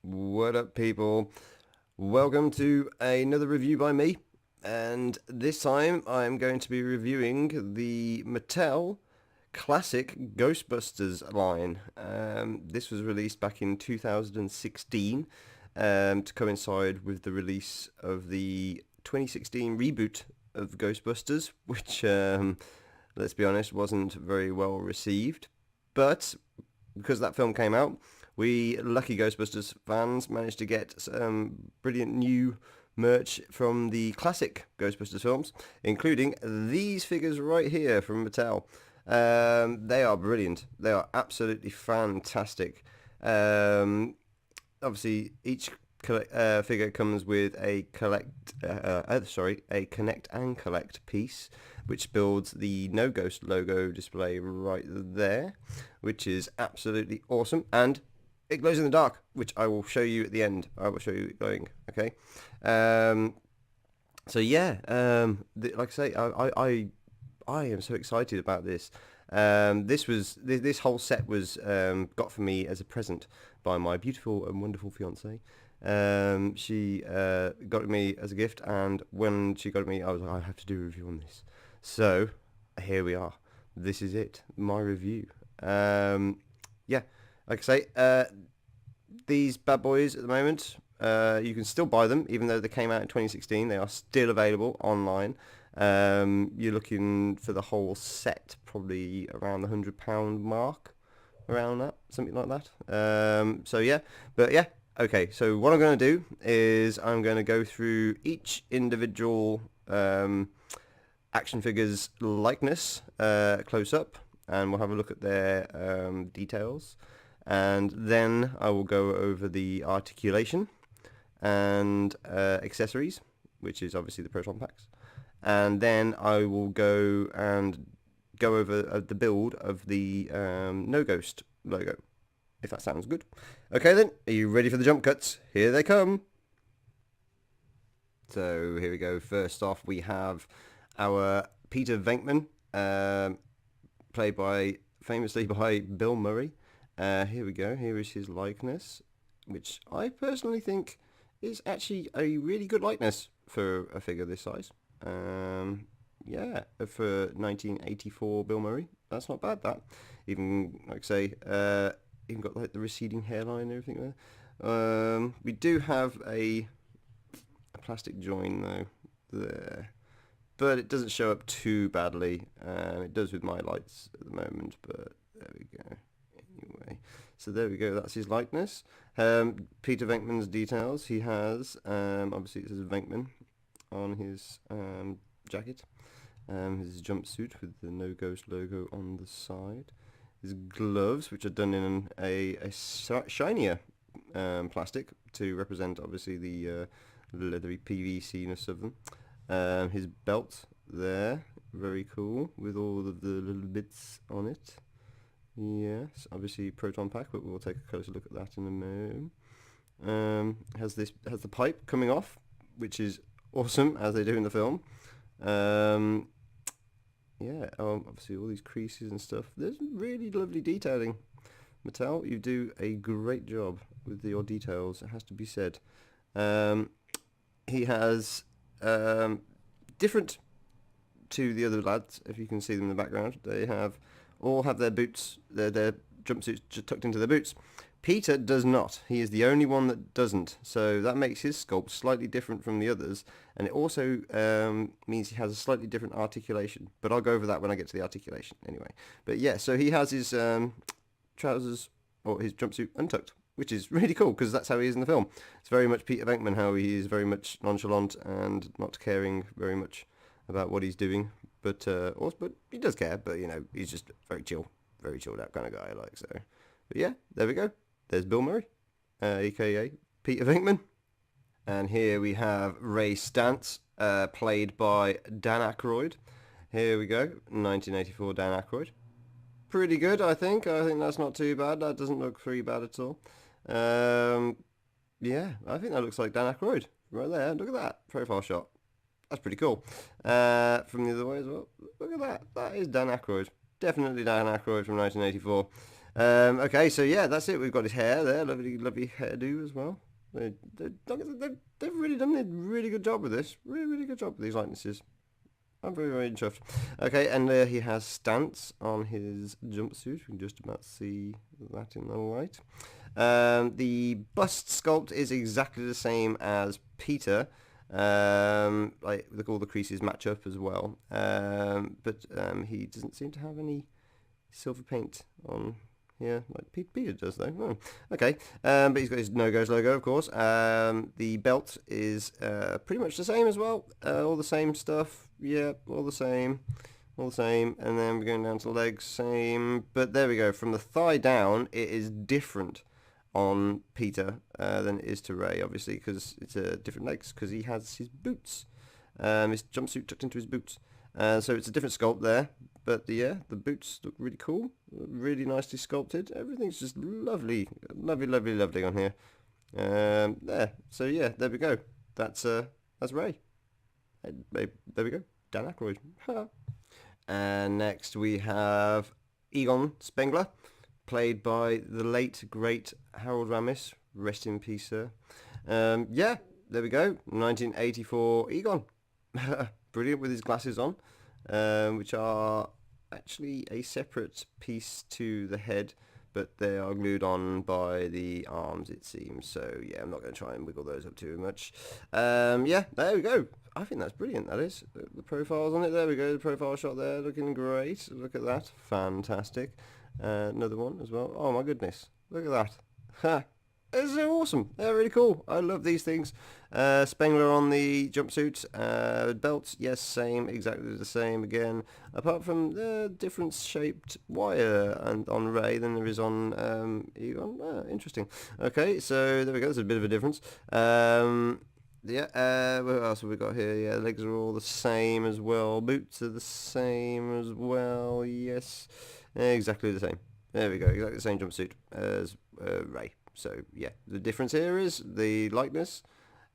What up, people? Welcome to another review by me, and this time I'm going to be reviewing the Mattel classic Ghostbusters line. This was released back in 2016 to coincide with the release of the 2016 reboot of Ghostbusters, which, let's be honest, wasn't very well received. But because that film came out, we lucky Ghostbusters fans managed to get some brilliant new merch from the classic Ghostbusters films, including these figures right here from Mattel. They are brilliant. They are absolutely fantastic. Obviously, each figure comes with a a connect and collect piece, which builds the No Ghost logo display right there, which is absolutely awesome. And it glows in the dark, which I will show you at the end. I will show you it glowing. Okay. So yeah, like I say, I am so excited about this. This whole set was got for me as a present by my beautiful and wonderful fiance. She got it me as a gift, and when she got it me, I was like, I have to do a review on this. So here we are. This is it, my review. Yeah, like I say, these bad boys at the moment, you can still buy them, even though they came out in 2016. They are still available online. You're looking for the whole set probably around the £100 mark, around that, something like that. So yeah, but yeah, okay. So what I'm going to do is I'm going to go through each individual action figure's likeness close up, and we'll have a look at their details, and then I will go over the articulation and accessories, which is obviously the proton packs, and then I will go over the build of the No Ghost logo, if that sounds good. Okay then, are you ready for the jump cuts? Here they come. So here we go. First off, we have our Peter Venkman, played famously by Bill Murray. Here we go. Here is his likeness, which I personally think is actually a really good likeness for a figure this size. Yeah, for 1984 Bill Murray, that's not bad. That even, like I say, even got like the receding hairline and everything there. We do have a plastic join though there, but it doesn't show up too badly. It does with my lights at the moment, but there we go. Anyway, so there we go. That's his likeness. Peter Venkman's details. He has obviously it says Venkman on his jacket. His jumpsuit with the No Ghost logo on the side. His gloves, which are done in a shinier plastic to represent obviously the leathery PVC-ness of them. His belt there, very cool, with all of the little bits on it. Yes, obviously proton pack, but we'll take a closer look at that in a moment. Has the pipe coming off, which is awesome, as they do in the film. Yeah, obviously all these creases and stuff. There's really lovely detailing. Mattel, you do a great job with your details, it has to be said. He has different to the other lads, if you can see them in the background. They all have their boots, their jumpsuits just tucked into their boots. Peter does not. He is the only one that doesn't. So that makes his sculpt slightly different from the others, and it also means he has a slightly different articulation. But I'll go over that when I get to the articulation anyway. But yeah, so he has his trousers or his jumpsuit untucked, which is really cool because that's how he is in the film. It's very much Peter Venkman, how he is very much nonchalant and not caring very much about what he's doing. But he does care. But you know, he's just very chilled out kind of guy. Like so. But yeah, there we go. There's Bill Murray, aka Peter Venkman. And here we have Ray Stantz, played by Dan Aykroyd. Here we go, 1984 Dan Aykroyd. Pretty good, I think. I think that's not too bad. That doesn't look pretty bad at all. Yeah, I think that looks like Dan Aykroyd right there. Look at that profile shot. That's pretty cool. From the other way as well. Look at that. That is Dan Aykroyd. Definitely Dan Aykroyd from 1984. Okay, so yeah, that's it. We've got his hair there, lovely, lovely hairdo as well. They've really done a really good job with this. Really, really good job with these likenesses. I'm very, very chuffed. Okay, and he has stance on his jumpsuit. We can just about see that in the light. The bust sculpt is exactly the same as Peter. Like all the creases match up as well. But he doesn't seem to have any silver paint on here, like Peter does though. Oh, okay, but he's got his No Goes logo, of course. The belt is pretty much the same as well. All the same stuff. Yeah, all the same. All the same. And then we're going down to the legs, same. But there we go. From the thigh down, it is different on Peter than it is to Ray, obviously, because it's different legs, because he has his boots. His jumpsuit tucked into his boots. So it's a different sculpt there. But yeah, the boots look really cool, really nicely sculpted. Everything's just lovely, lovely, lovely, lovely on here. There. So yeah, there we go. That's Ray. There we go. Dan Aykroyd. And next we have Egon Spengler, played by the late great Harold Ramis. Rest in peace, sir. Yeah, there we go. 1984 Egon. Brilliant with his glasses on, which are actually a separate piece to the head, but they are glued on by the arms, it seems. So yeah, I'm not going to try and wiggle those up too much. Yeah, there we go. I think that's brilliant, that is. The profiles on it, there we go. The profile shot there, looking great. Look at that. Fantastic. Another one as well. Oh my goodness. Look at that. Ha! They're awesome. They're really cool. I love these things. Spengler on the jumpsuit. Belt, yes, same. Exactly the same again. Apart from the different shaped wire and on Ray than there is on Egon. Interesting. Okay, so there we go. There's a bit of a difference. Yeah, what else have we got here? Yeah, legs are all the same as well. Boots are the same as well. Yes, exactly the same. There we go. Exactly the same jumpsuit as Ray. So yeah, the difference here is the likeness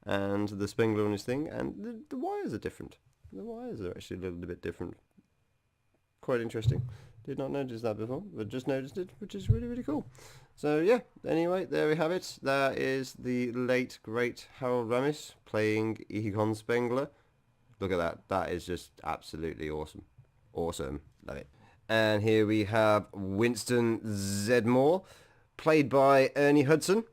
and the Spengler on his thing, and the wires are different. The wires are actually a little bit different. Quite interesting. Did not notice that before, but just noticed it, which is really, really cool. So yeah, anyway, there we have it. That is the late, great Harold Ramis playing Egon Spengler. Look at that. That is just absolutely awesome. Awesome. Love it. And here we have Winston Zeddemore, played by Ernie Hudson,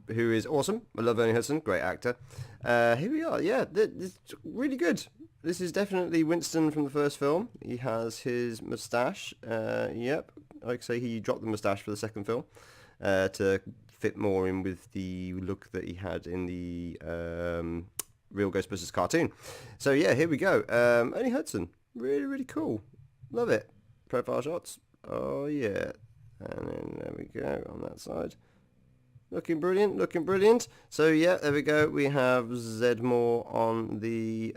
who is awesome. I love Ernie Hudson, great actor. Here we are. Yeah, it's really good. This is definitely Winston from the first film. He has his moustache. Yep, like I say, he dropped the moustache for the second film to fit more in with the look that he had in the real Ghostbusters cartoon. So yeah, here we go. Ernie Hudson, really, really cool. Love it. Profile shots. Oh yeah. And then there we go on that side. Looking brilliant, looking brilliant. So yeah, there we go. We have Zeddemore on the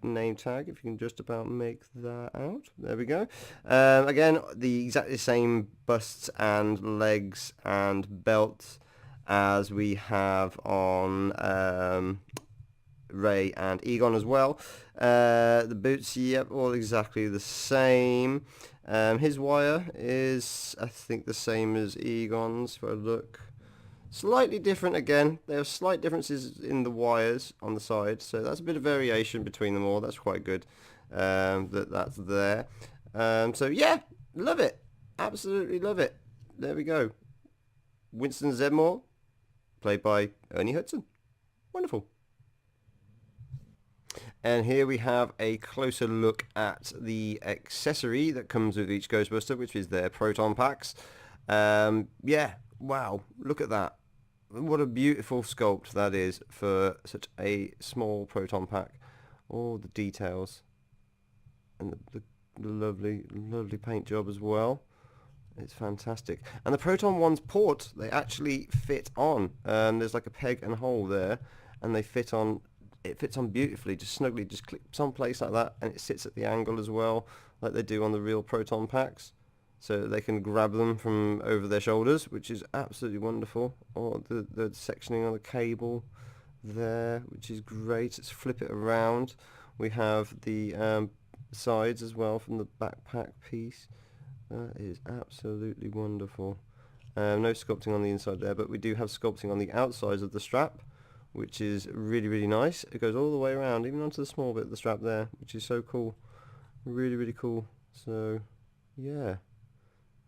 name tag, if you can just about make that out. There we go. Again, the exactly same busts and legs and belt as we have on Ray and Egon as well. The boots, yep, all exactly the same. His wire is, I think, the same as Egon's. If I look, slightly different again. There are slight differences in the wires on the side, so that's a bit of variation between them all. That's quite good. That's there. So yeah, love it. Absolutely love it. There we go. Winston Zeddemore, played by Ernie Hudson. Wonderful. And here we have a closer look at the accessory that comes with each Ghostbuster, which is their proton packs. Yeah, wow, look at that. What a beautiful sculpt that is for such a small proton pack. All the details. And the lovely, lovely paint job as well. It's fantastic. And the proton one's port, they actually fit on. There's like a peg and hole there, and they fit on. It fits on beautifully, just snugly, just clips on place like that, and it sits at the angle as well, like they do on the real proton packs, so they can grab them from over their shoulders, which is absolutely wonderful. Or the sectioning on the cable there, which is great. Let's flip it around. We have the sides as well from the backpack piece. That is absolutely wonderful. No sculpting on the inside there, but we do have sculpting on the outsides of the strap, which is really, really nice. It goes all the way around, even onto the small bit of the strap there, which is so cool. Really, really cool. So, yeah,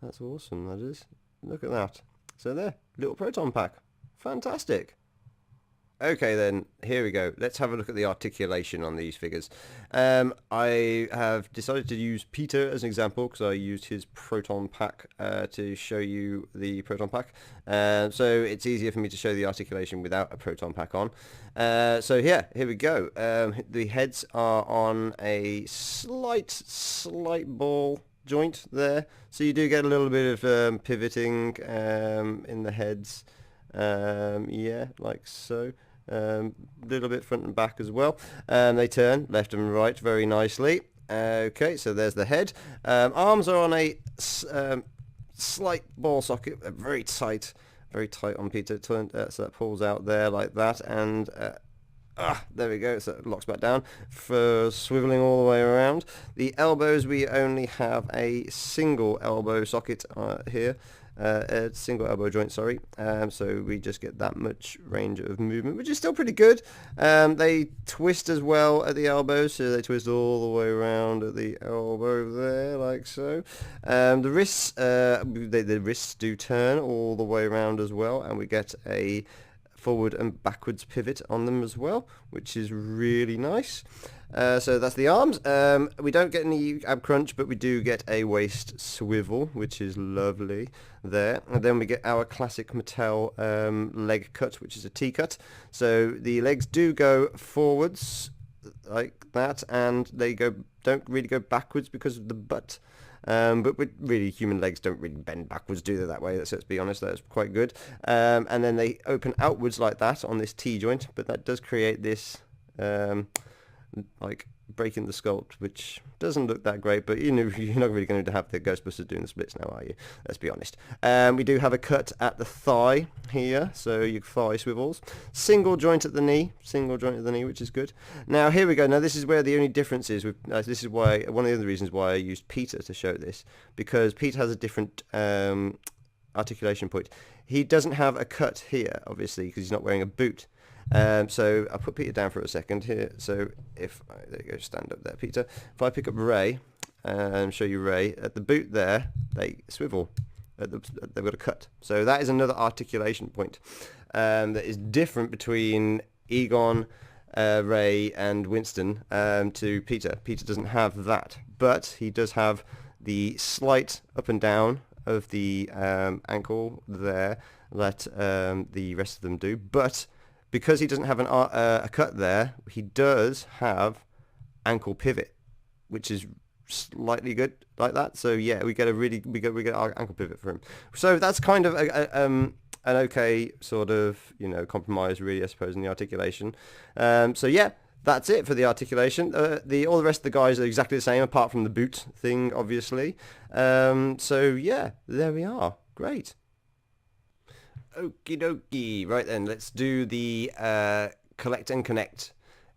that's awesome, that is. Look at that. So there, little proton pack. Fantastic. Okay then, here we go. Let's have a look at the articulation on these figures. I have decided to use Peter as an example because I used his proton pack to show you the proton pack. So it's easier for me to show the articulation without a proton pack on. So yeah, here we go. The heads are on a slight ball joint there. So you do get a little bit of pivoting in the heads. Yeah, like so. Little bit front and back as well. They turn left and right very nicely. Okay, so there's the head. Arms are on a slight ball socket, very tight on Peter. So that pulls out there like that, and there we go. So it locks back down for swiveling all the way around. The elbows, we only have a single elbow socket here. A single elbow joint, sorry. So we just get that much range of movement, which is still pretty good. They twist as well at the elbows, so they twist all the way around at the elbow there, like so. The wrists, the wrists do turn all the way around as well, and we get a forward and backwards pivot on them as well, which is really nice. So that's the arms. We don't get any ab crunch, but we do get a waist swivel, which is lovely there. And then we get our classic Mattel leg cut, which is a T-cut. So the legs do go forwards like that, and they don't really go backwards because of the butt. But really, human legs don't really bend backwards, do they, that way? So let's be honest, that's quite good. And then they open outwards like that on this T-joint, but that does create this like breaking the sculpt, which doesn't look that great, but you know, you're not really going to have the Ghostbusters doing the splits now, are you? Let's be honest. We do have a cut at the thigh here, so your thigh swivels. Single joint at the knee, which is good. Now here we go. Now this is where the only difference is. This is why one of the other reasons why I used Peter to show this, because Peter has a different articulation point. He doesn't have a cut here, obviously, because he's not wearing a boot. So I'll put Peter down for a second here. So if there you go, stand up there, Peter. If I pick up Ray and show you Ray at the boot there, they swivel. They've got a cut. So that is another articulation point that is different between Egon, Ray, and Winston to Peter. Peter doesn't have that, but he does have the slight up and down of the ankle there that the rest of them do, but because he doesn't have a cut there, he does have ankle pivot, which is slightly good like that. So yeah, we get our ankle pivot for him. So that's kind of an okay sort of, you know, compromise really, I suppose, in the articulation. So yeah, that's it for the articulation. All the rest of the guys are exactly the same, apart from the boot thing, obviously. So yeah, there we are. Great. Okie dokie. Right then, let's do the collect and connect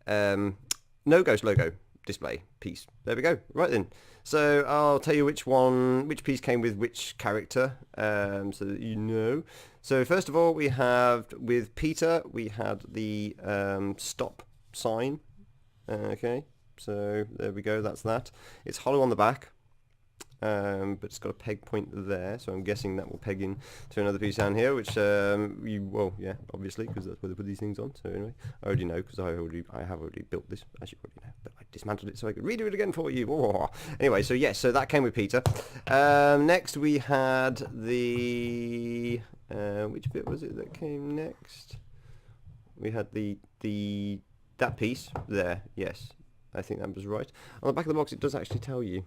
No Ghost logo display piece. There we go. Right then. So I'll tell you which piece came with which character, so that you know. So first of all, we have with Peter, we had the stop sign. Okay, so there we go. That's that. It's hollow on the back. But it's got a peg point there, so I'm guessing that will peg in to another piece down here, which well, yeah, obviously, because that's where they put these things on. So anyway, I already know because I have already built this, as you already know, but I dismantled it so I could redo it again for you. Oh. Anyway, so yes, so that came with Peter. Next we had the which bit was it that came next? We had that piece there. Yes, I think that was right. On the back of the box, it does actually tell you.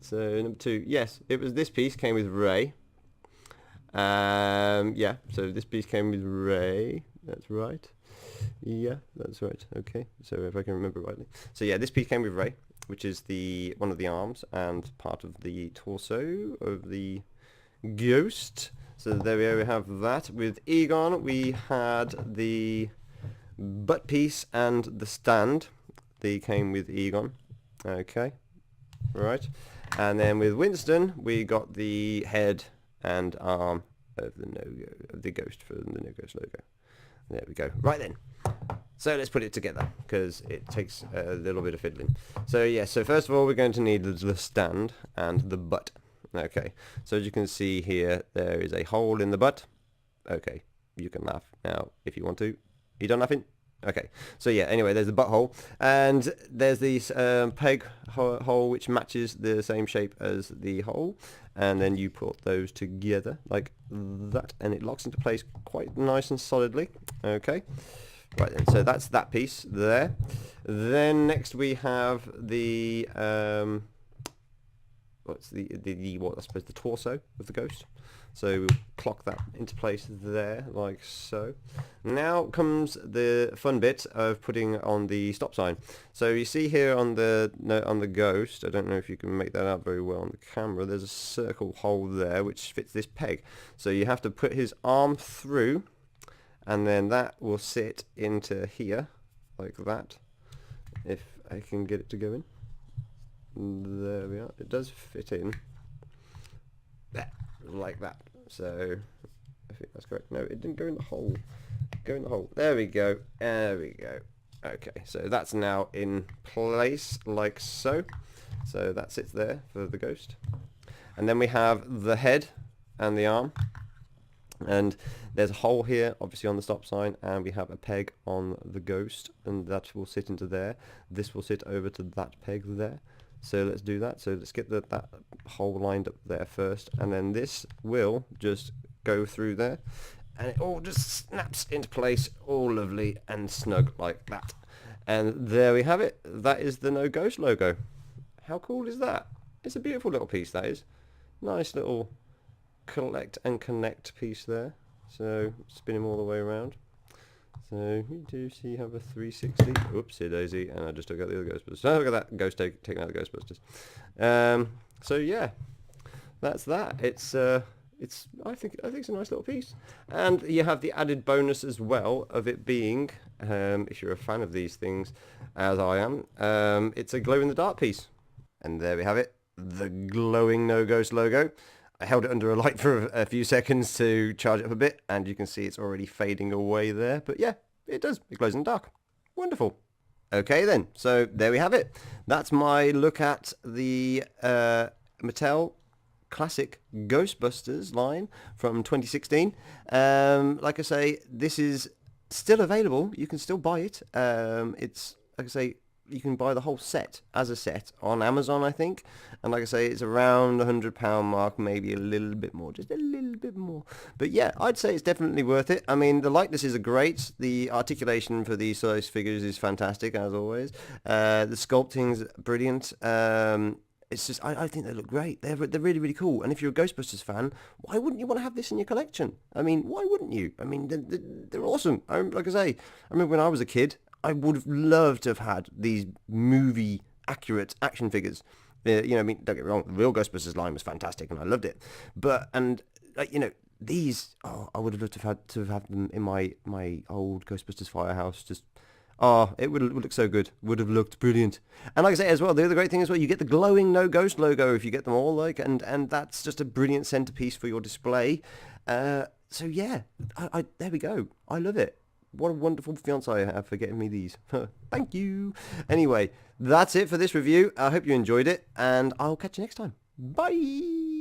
So number 2, yes, it was this piece came with Ray. Yeah, so this piece came with Ray. That's right. Yeah, that's right. Okay, so if I can remember rightly. So yeah, this piece came with Ray, which is one of the arms and part of the torso of the ghost. So there we have that. With Egon, we had the butt piece and the stand. They came with Egon. Okay, right. And then with Winston, we got the head and arm of the ghost for the No Ghost logo. There we go. Right then. So let's put it together, because it takes a little bit of fiddling. So yeah, so first of all we're going to need the stand and the butt. Okay, so as you can see here, there is a hole in the butt. Okay, you can laugh now if you want to. You done laughing? Okay, so yeah, anyway, there's the butthole, and there's this peg hole which matches the same shape as the hole, and then you put those together like that, and it locks into place quite nice and solidly. Okay, right then, so that's that piece there. Then next we have the what's what I suppose the torso of the ghost. So we'll clock that into place there, like so. Now comes the fun bit of putting on the stop sign. So you see here on the ghost, I don't know if you can make that out very well on the camera, there's a circle hole there which fits this peg. So you have to put his arm through, and then that will sit into here, like that, if I can get it to go in. There we are, it does fit in. There. Like that. So I think that's correct. No, it didn't go in the hole. Go in the hole. There we go. There we go. Okay, so that's now in place like so. So that sits there for the ghost. And then we have the head and the arm. And there's a hole here, obviously on the stop sign, and we have a peg on the ghost, and that will sit into there. This will sit over to that peg there. So let's do that. So let's get that hole lined up there first, and then this will just go through there, and it all just snaps into place, all lovely and snug like that. And there we have it. That is the No Ghost logo. How cool is that? It's a beautiful little piece, that is. Nice little collect and connect piece there. So spin him all the way around. So we do see you have a 360. Oopsie daisy, and I just took out the other Ghostbusters. Oh, look at that ghost taking out the Ghostbusters. So yeah, that's that. It's I think it's a nice little piece, and you have the added bonus as well of it being, if you're a fan of these things, as I am, it's a glow in the dark piece. And there we have it, the glowing No Ghost logo. I held it under a light for a few seconds to charge it up a bit, and you can see it's already fading away there. But yeah, it does. It glows in the dark. Wonderful. Okay then, so there we have it. That's my look at the Mattel classic Ghostbusters line from 2016. Like I say, this is still available. You can still buy it. It's, like I say, you can buy the whole set as a set on Amazon, I think, and like I say, it's around the £100 mark, maybe a little bit more, just a little bit more. But yeah, I'd say it's definitely worth it. I mean, the likenesses are great, the articulation for these size figures is fantastic as always, the sculpting's brilliant. It's just, I think they look great. They're really, really cool. And if you're a Ghostbusters fan, why wouldn't you want to have this in your collection? I mean, why wouldn't you? I mean, they're awesome. Like I say, I remember when I was a kid, I would have loved to have had these movie accurate action figures. You know, I mean, don't get me wrong, the real Ghostbusters line was fantastic and I loved it. But, and like, you know, these, oh, I would have loved to have had them in my old Ghostbusters firehouse. Just, oh, it would look so good. Would have looked brilliant. And like I say as well, the other great thing as well, you get the glowing No Ghost logo if you get them all, like, and that's just a brilliant centerpiece for your display. So yeah, there we go. I love it. What a wonderful fiance I have for getting me these. Thank you. Anyway, that's it for this review. I hope you enjoyed it, and I'll catch you next time. Bye.